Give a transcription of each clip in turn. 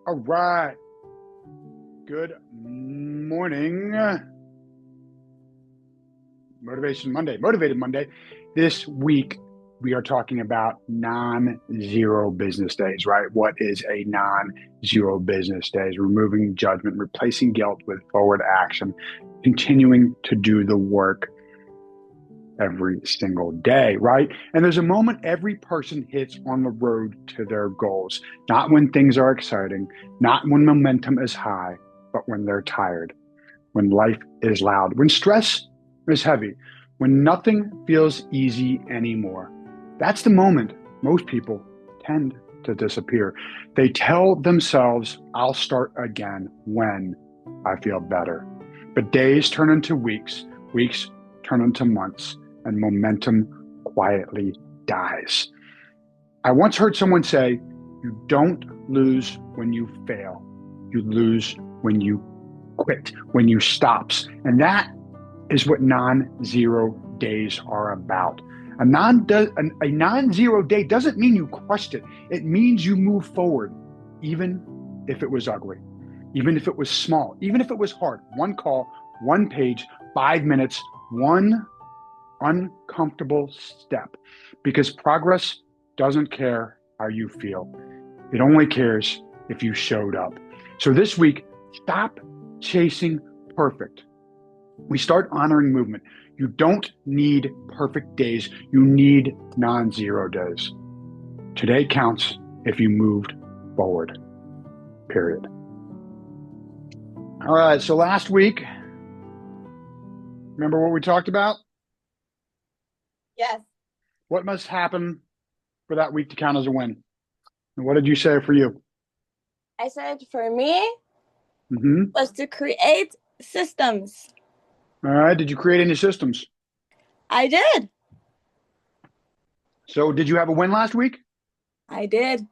All right. Good morning. Motivation Monday, Motivated Monday. This week, we are talking about non-zero business days, right? What is a non-zero business day? Removing judgment, replacing guilt with forward action, continuing to do the work every single day, right? And there's a moment every person hits on the road to their goals, not when things are exciting, not when momentum is high, but when they're tired, when life is loud, when stress is heavy, when nothing feels easy anymore. That's the moment most people tend to disappear. They tell themselves, I'll start again when I feel better. But days turn into weeks, weeks turn into months, and momentum quietly dies. I once heard someone say, you don't lose when you fail. You lose when you quit, when you stops. And that is what non-zero days are about. A non-zero day doesn't mean you crushed it. It means you move forward, even if it was ugly, even if it was small, even if it was hard. One call, one page, 5 minutes, one uncomfortable step, because progress doesn't care how you feel. It only cares if you showed up. So this week, stop chasing perfect. We start honoring movement. You don't need perfect days. You need non-zero days. Today counts if you moved forward, period. All right, so last week, remember what we talked about? Yes. What must happen for that week to count as a win? And what did you say for you? I said for me Mm-hmm. was to create systems. All right, did you create any systems? I did. So did you have a win last week? I did.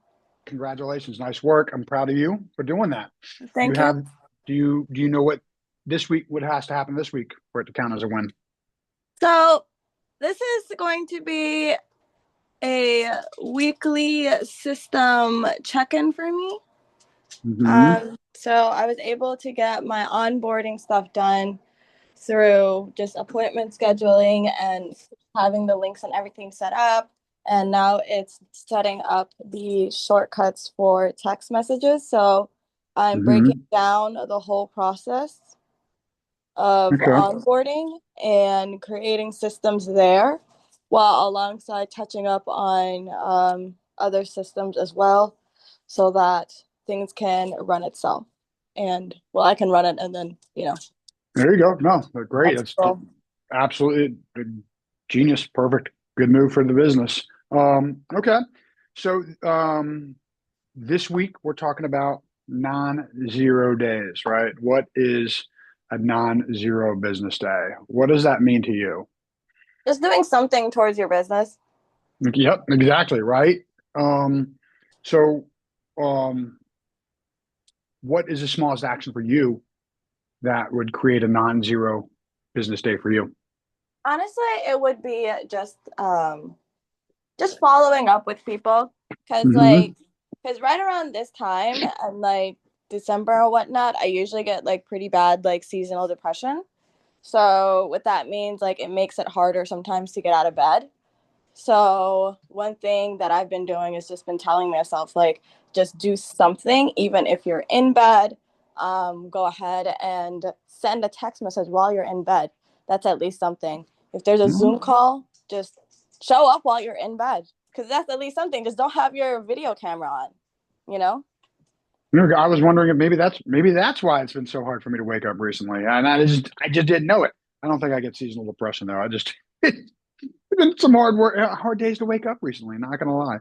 Congratulations, nice work. I'm proud of you for doing that. You Thank you. have, do you know what this week, what has to happen this week for it to count as a win? So this is going to be a weekly system check-in for me. Mm-hmm. So I was able to get my onboarding stuff done through just appointment scheduling and having the links and everything set up. And now it's setting up the shortcuts for text messages. So I'm breaking Mm-hmm. down the whole process of Okay. onboarding and creating systems there, while alongside touching up on other systems as well, so that things can run itself. And well, I can run it and then, There you go. No, great. that's That's cool. absolutely genius. Perfect. Good move for the business. Okay. So this week we're talking about non-zero days, right? What is a non-zero business day? What does that mean to you? Just doing something towards your business. Yep, exactly, right? Um, so um, what is the smallest action for you that would create a non-zero business day for you? Honestly, it would be just following up with people, because Hmm. right around this time and like December or whatnot, I usually get like pretty bad like seasonal depression. So what that means, like, it makes it harder sometimes to get out of bed. So one thing that I've been doing is just been telling myself, like, just do something, even if you're in bed. Go ahead and send a text message while you're in bed. That's at least something. If there's a Zoom call, just show up while you're in bed, because that's at least something. Just don't have your video camera on, you know? I was wondering if maybe that's why it's been so hard for me to wake up recently, and I just didn't know it. I don't think I get seasonal depression though. I just it's been some hard work, hard days to wake up recently. Not gonna lie.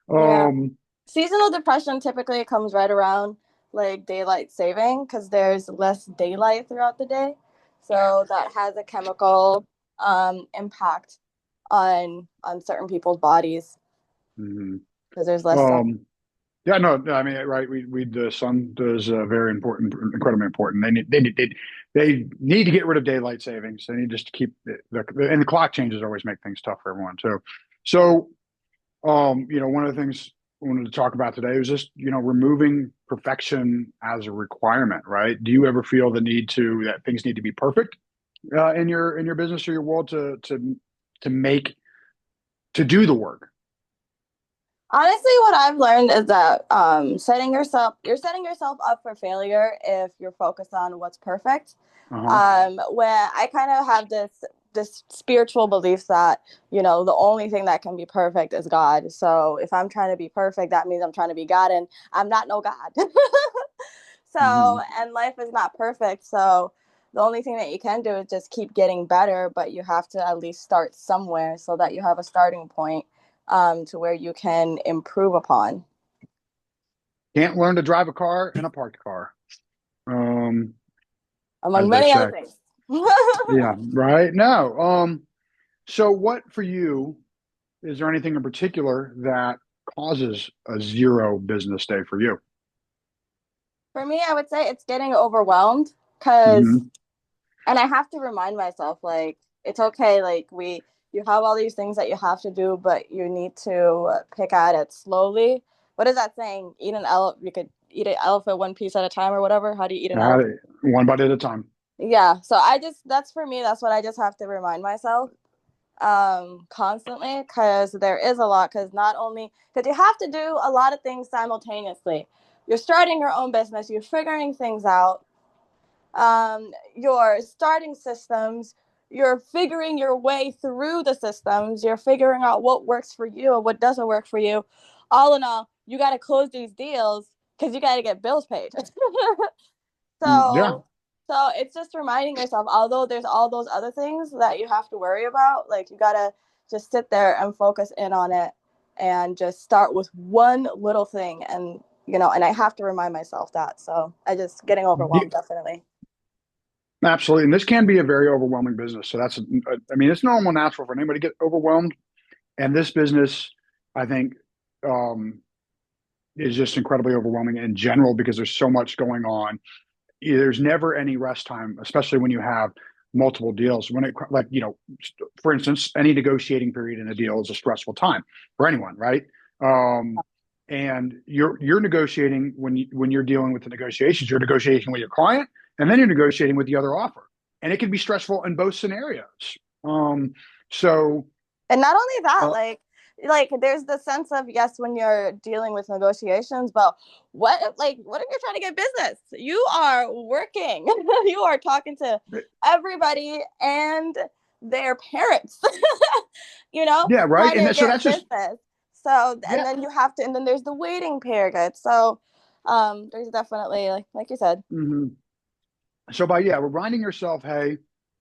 Yeah. Um, Seasonal depression typically comes right around like daylight saving, because there's less daylight throughout the day. So that has a chemical impact on certain people's bodies, mhm. because there's less sun. um, Yeah, no, no, I mean, right. We the sun does very important, incredibly important. They need to get rid of daylight savings. They need just to keep and the clock changes always make things tough for everyone too. So, one of the things wanted to talk about today was just, removing perfection as a requirement, right? Do you ever feel the need that things need to be perfect in your business or your world to make to do the work? Honestly, what I've learned is that you're setting yourself up for failure if you're focused on what's perfect. Uh-huh. Where I kind of have this spiritual belief that the only thing that can be perfect is God. So if I'm trying to be perfect, that means I'm trying to be God, and I'm not no God. So, Hmm. and life is not perfect. So the only thing that you can do is just keep getting better, but you have to at least start somewhere so that you have a starting point to where you can improve upon. Can't learn to drive a car in a parked car, um, Among as they many other say. things. Yeah, right. No. So what for you, is there anything in particular that causes a zero business day for you? For me, I would say it's getting overwhelmed because, Hmm. and I have to remind myself, like, it's okay. Like, you have all these things that you have to do, but you need to pick at it slowly. What is that saying? Eat an elephant, you could eat an elephant one piece at a time or whatever. How do you eat an elephant? One bite at a time. Yeah. So that's for me, that's what I just have to remind myself constantly, because there is a lot, because not only because you have to do a lot of things simultaneously. You're starting your own business, you're figuring things out, you're starting systems, you're figuring your way through the systems, you're figuring out what works for you and what doesn't work for you. All in all, you got to close these deals because you got to get bills paid. Yeah, So, it's just reminding yourself, although there's all those other things that you have to worry about, like you gotta just sit there and focus in on it and just start with one little thing. And I have to remind myself that. So I just getting yeah, overwhelmed, definitely. absolutely. And this can be a very overwhelming business. So I mean, it's normal, natural for anybody to get overwhelmed. And this business, I think, um, is just incredibly overwhelming in general because there's so much going on. There's never any rest time, especially when you have multiple deals. When it, like, for instance, any negotiating period in a deal is a stressful time for anyone, right? Um, and you're negotiating when you're dealing with the negotiations, you're negotiating with your client, and then you're negotiating with the other offer, and it can be stressful in both scenarios. Um, so, And not only that, uh, like there's the sense of, yes, when you're dealing with negotiations, but what if you're trying to get business? You are working. You are talking to everybody and their parents, yeah, right. trying to And so get that's just business. So, and yeah. then and then there's the waiting period. So there's definitely, like you said. Mhm. So by reminding yourself, hey,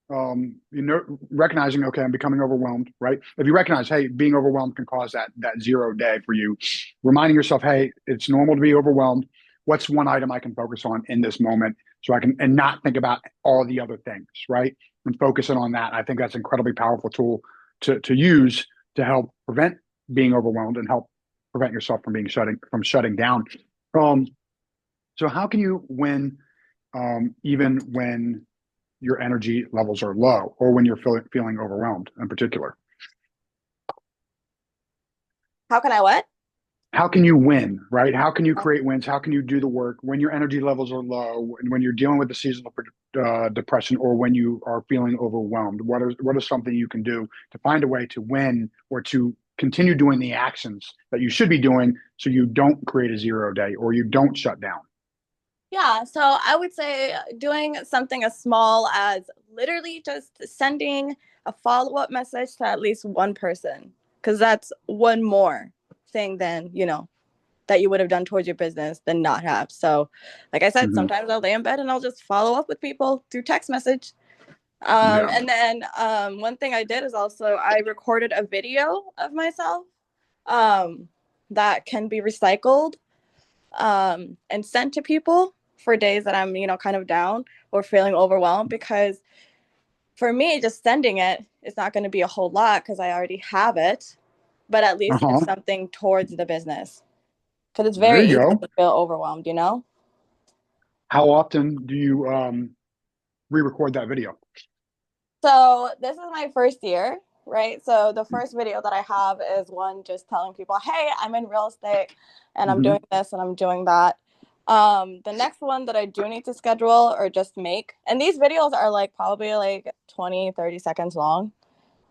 recognizing, okay, I'm becoming overwhelmed, right? If you recognize, hey, being overwhelmed can cause that zero day for you, reminding yourself, hey, it's normal to be overwhelmed. What's one item I can focus on in this moment so I can and not think about all the other things, right? And focusing on that. I think that's an incredibly powerful tool to use to help prevent being overwhelmed and help prevent yourself from shutting down. Um, so how can you win even when your energy levels are low or when you're feeling overwhelmed in particular? How can I what? How can you win, right? How can you create wins? How can you do the work when your energy levels are low and when you're dealing with the seasonal depression or when you are feeling overwhelmed? What is something you can do to find a way to win or to continue doing the actions that you should be doing so you don't create a zero day or you don't shut down? Yeah, so I would say doing something as small as literally just sending a follow up message to at least one person, because that's one more thing than, that you would have done towards your business than not have. So, like I said, Hmm. sometimes I'll lay in bed and I'll just follow up with people through text message. Yeah. And then one thing I did is also I recorded a video of myself um, that can be recycled and sent to people for days that I'm, kind of down or feeling overwhelmed. Because for me, just sending it is not going to be a whole lot because I already have it, but at least it's Uh-huh. something towards the business, because it's There very you easy go. to feel overwhelmed. How often do you re-record that video? So this is my first year right? So the first video that I have is one just telling people, hey, I'm in real estate and I'm Hmm. doing this and I'm doing that. The next one that I do need to schedule or just make, and these videos are like probably like 20, 30 seconds long.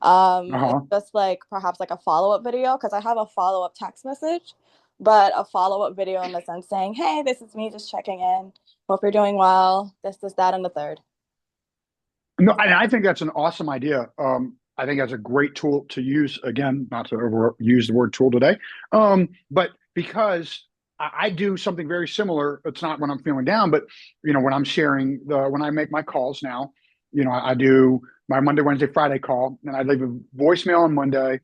It's Uh-huh. just like perhaps like a follow-up video because I have a follow-up text message, but a follow-up video in the sense saying, hey, this is me just checking in. Hope you're doing well. This, that, and the third. No, and I think that's an awesome idea. I think that's a great tool to use. Again, not to overuse the word tool today, but because I do something very similar. It's not when I'm feeling down, but when I'm sharing when I make my calls now, I do my Monday, Wednesday, Friday call, and I leave a voicemail on Monday,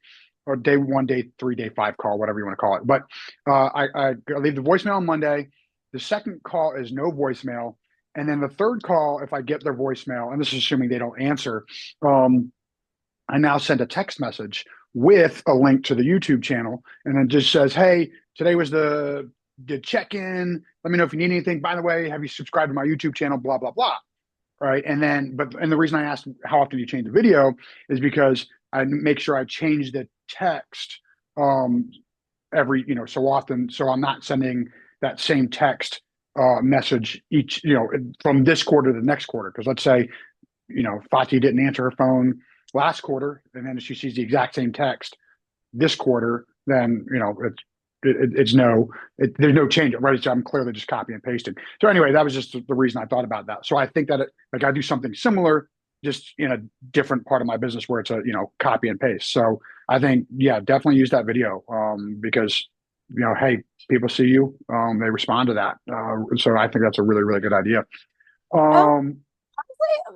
or day one, day three, day five call, whatever you want to call it. But I leave the voicemail on Monday. The second call is no voicemail. And then the third call, if I get their voicemail, and this is assuming they don't answer, I now send a text message with a link to the YouTube channel, and it just says, "Hey, today was the check-in. Let me know if you need anything. By the way, have you subscribed to my YouTube channel? Blah blah blah." Right, and the reason I asked how often you change the video is because I make sure I change the text um, every so often, so I'm not sending that same text message each from this quarter to the next quarter. Because let's say Fati didn't answer her phone last quarter, and then she sees the exact same text this quarter, then it's there's no change, right? So I'm clearly just copy and pasting. So anyway, that was just the reason I thought about that. So I think that like I do something similar, just in a different part of my business where it's a copy and paste. So I think definitely use that video because hey, people see you, they respond to that. So I think that's a really really good idea. Um, Um,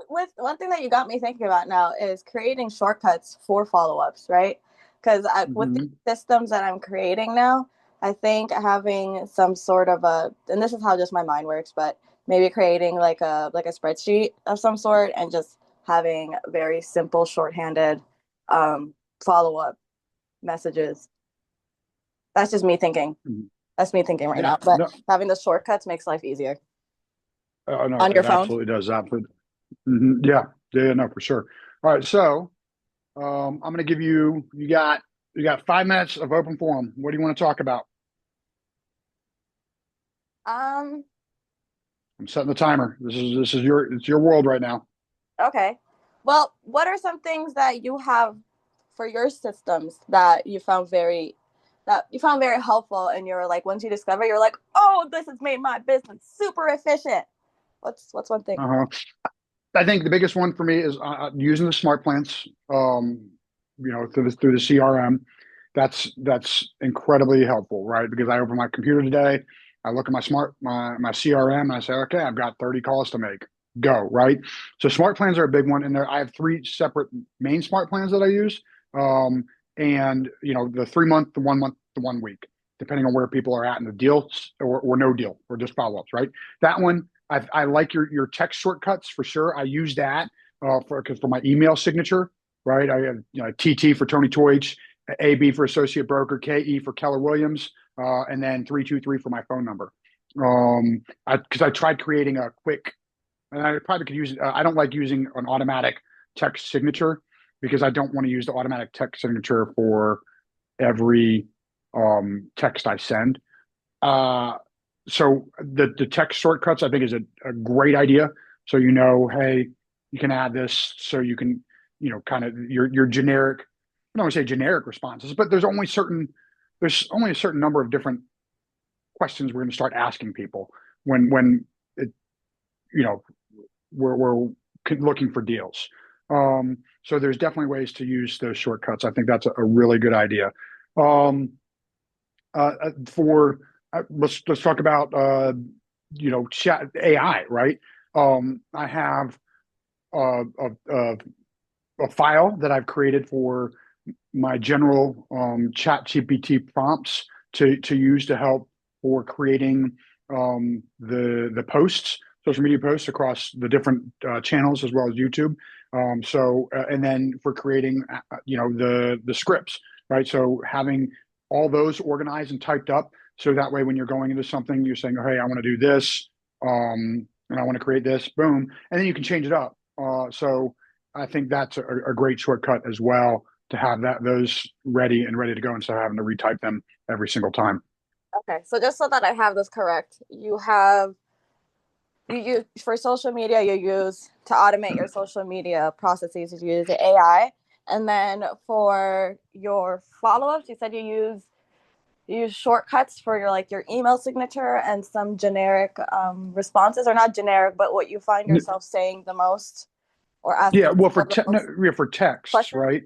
with one thing that you got me thinking about now is creating shortcuts for follow-ups, right? Because with the mhm. systems that I'm creating now, I think having some sort of and this is how just my mind works, but maybe creating like a spreadsheet of some sort and just having very simple shorthanded follow-up messages. That's just me thinking. That's me thinking right Yeah, now. But no, having the shortcuts makes life easier no, on your it phone. absolutely does. Absolutely. Yeah, yeah, no, for sure. All right, so I'm going to give you got 5 minutes of open forum. What do you want to talk about? Um, I'm setting the timer. This is your world right now. Okay. Well, what are some things that you have for your systems that you found very helpful and you're like once you discover you're like, "Oh, this has made my business super efficient." What's one thing? Uh-huh. I think the biggest one for me is using the smart plants. Through the CRM. That's incredibly helpful, right? Because I open my computer today, I look at my CRM, and I say, okay, I've got 30 calls to make. Go, right? So smart plans are a big one, and I have three separate main smart plans that I use. Um, and the 3 month, the 1 month, the 1 week, depending on where people are at in the deal or no deal or just follow-ups, right? That one, I like your text shortcuts for sure. I use that for my email signature, right? I have TT for Tony Toich, AB for associate broker, KE for Keller Williams, and then 323 for my phone number. Because I tried creating a quick, and I probably could use it. I don't like using an automatic text signature because I don't want to use the automatic text signature for every text I send. Uh, so the text shortcuts I think is a great idea. So hey, you can add this so you can kind of your generic. I don't want to say generic responses, but there's only a certain number of different questions we're going to start asking people when it you know we're looking for deals. So there's definitely ways to use those shortcuts. I think that's a really good idea. Um, for let's talk about chat AI, right? I have a file that I've created for my general chat GPT prompts to use to help for creating the posts, social media posts across the different channels as well as YouTube. And then for creating the scripts, right? So having all those organized and typed up, so that way when you're going into something, you're saying, oh, hey, I want to do this, and I want to create this, boom, and then you can change it up. So I think that's a great shortcut as well. to have those ready and ready to go instead of having to retype them every single time. Okay, so just so that I have this correct, you use for social media, you use to automate your social media processes, you use the AI. And then for your follow-ups, you said you use shortcuts for your email signature and some generic responses, or not generic, but what you find yourself saying the most or Yeah, asking well, people the no, most yeah, for texts, questions. right?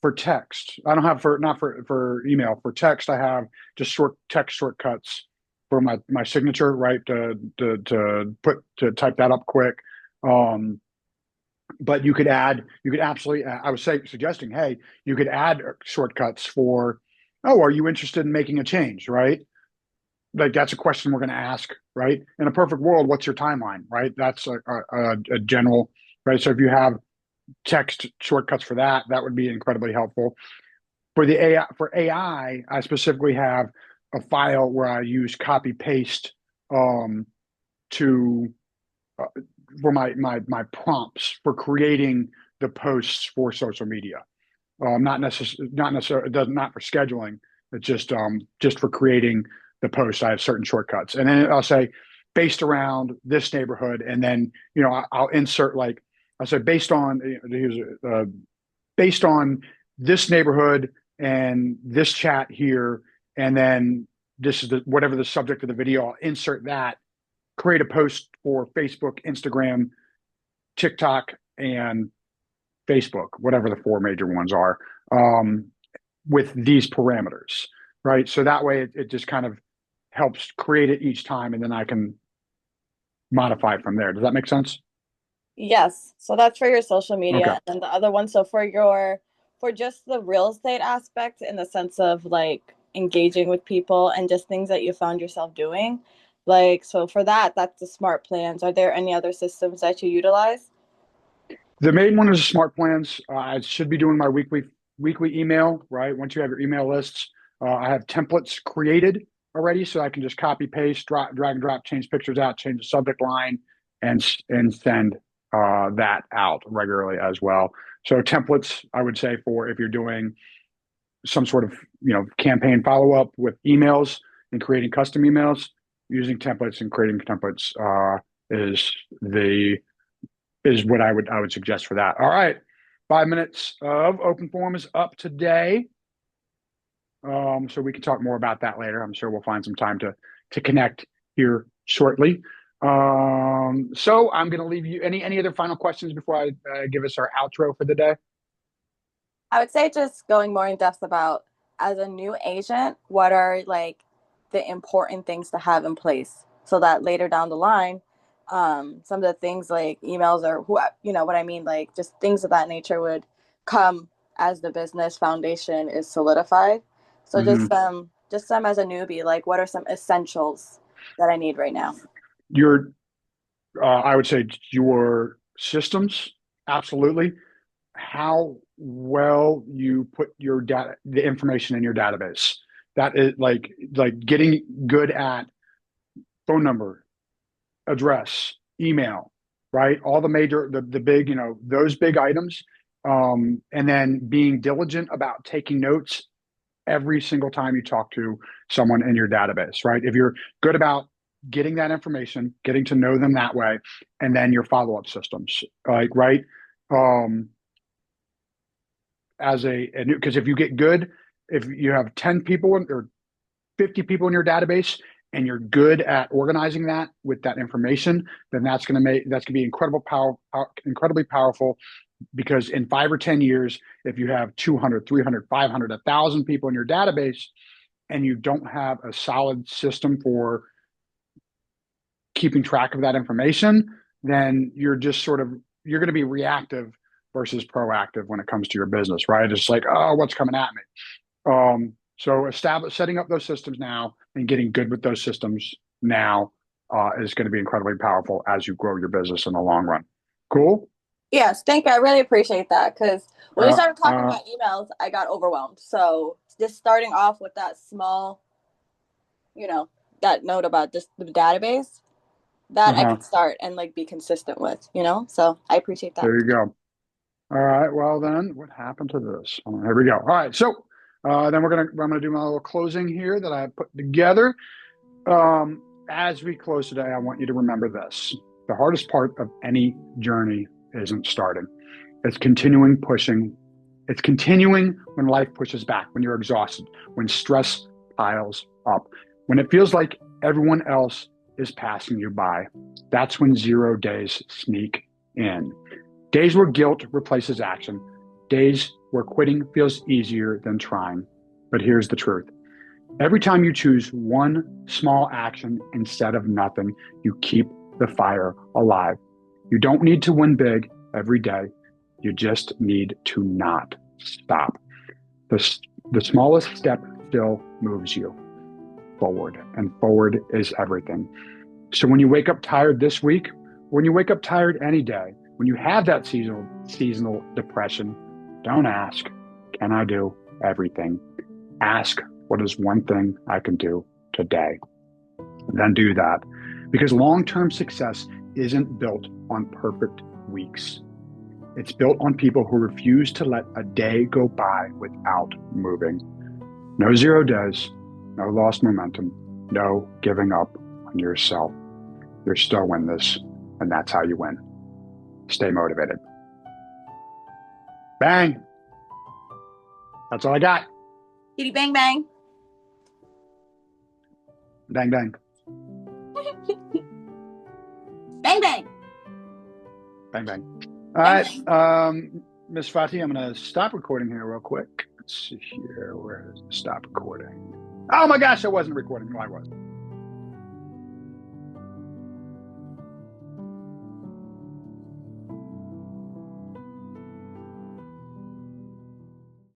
For text, I don't have for not for email. For text, I have just short text shortcuts for my signature, right? To type that up quick. Um, but you could absolutely. I was suggesting, hey, you could add shortcuts for. Oh, are you interested in making a change, right? Like that's a question we're going to ask, right? In a perfect world, what's your timeline, right? That's a general, right? So if you have text shortcuts for that, that would be incredibly helpful. For AI, I specifically have a file where I use copy paste um, to uh, for my prompts for creating the posts for social media. Not necessarily, it does not for scheduling. It's just for creating the posts. I have certain shortcuts, and then I'll say based around this neighborhood, and then I'll insert like I'll say based on this neighborhood and this chat here, and then this is whatever the subject of the video. I'll insert that, create a post for Facebook, Instagram, TikTok, and Facebook, whatever the four major ones are, um, with these parameters, right? So that way it just kind of helps create it each time, and then I can modify it from there. Does that make sense? Yes. So that's for your social Okay. media. And then the other one, so for just the real estate aspect in the sense of like engaging with people and just things that you found yourself doing. Like, so for that, that's the smart plans. Are there any other systems that you utilize? The main one is Smart Plans. I should be doing my weekly email, right? Once you have your email lists, I have templates created already, so I can just copy paste, drag and drop, change pictures out, change the subject line, and send that out regularly as well. So templates, I would say, for if you're doing some sort of campaign follow up with emails and creating custom emails, using templates and creating templates is the is what I would suggest for that. All right, 5 minutes of open forum is up today, so we can talk more about that later. I'm sure we'll find some time to connect here shortly. So I'm going to leave you. Any other final questions before I give us our outro for the day? I would say just going more in depth about as a new agent, what are like the important things to have in place so that later down the line, some of the things like emails or who you know what I mean, like just things of that nature would come as the business foundation is solidified. So Mm-hmm. just some as a newbie, like what are some essentials that I need right now? Your I would say your systems, absolutely. How well you put your data, the information in your database. That is like getting good at phone number, address, email, right? All the major, the big, those big items. And then being diligent about taking notes every single time you talk to someone in your database, right? If you're good about getting that information, getting to know them that way, and then your follow-up systems, like, right? Um, as a new, because if you get good, if you have 10 people or 50 people in your database and you're good at organizing that with that information, then that's going to be incredibly powerful, because in 5 or 10 years, if you have 200, 300, 500, 1,000 people in your database and you don't have a solid system for keeping track of that information, then you're going to be reactive versus proactive when it comes to your business, right? It's like, oh, what's coming at me? So setting up those systems now and getting good with those systems now is going to be incredibly powerful as you grow your business in the long run. Cool. Yes, thank you. I really appreciate that because when we Uh, started talking uh, about emails, I got overwhelmed. So just starting off with that small, you know, that note about just the database that I uh-huh. can start and like be consistent with. So I appreciate that. There you go. All right. Well, then what happened to this? Oh, here we go. All right. So then I'm gonna do my little closing here that I put together. As we close today, I want you to remember this: the hardest part of any journey isn't starting; it's continuing pushing. It's continuing when life pushes back, when you're exhausted, when stress piles up, when it feels like everyone else is passing you by. That's when 0 days sneak in. Days where guilt replaces action, days where quitting feels easier than trying. But here's the truth: every time you choose one small action instead of nothing, you keep the fire alive. You don't need to win big every day. You just need to not stop. The, the smallest step still moves you forward, and forward is everything. So when you wake up tired this week, when you wake up tired any day, when you have that seasonal depression, don't ask, can I do everything? Ask, what is one thing I can do today? Then do that. Because long-term success isn't built on perfect weeks. It's built on people who refuse to let a day go by without moving. No 0 days, no lost momentum, no giving up on yourself. You're still in this, and that's how you win. Stay motivated. Bang. That's all I got. Kitty bang bang. Bang, bang. Bang bang. Bang, bang. All right. Miss Fati, I'm going to stop recording here real quick. Let's see here. Where is the stop recording? Oh my gosh, I wasn't recording. No, I wasn't.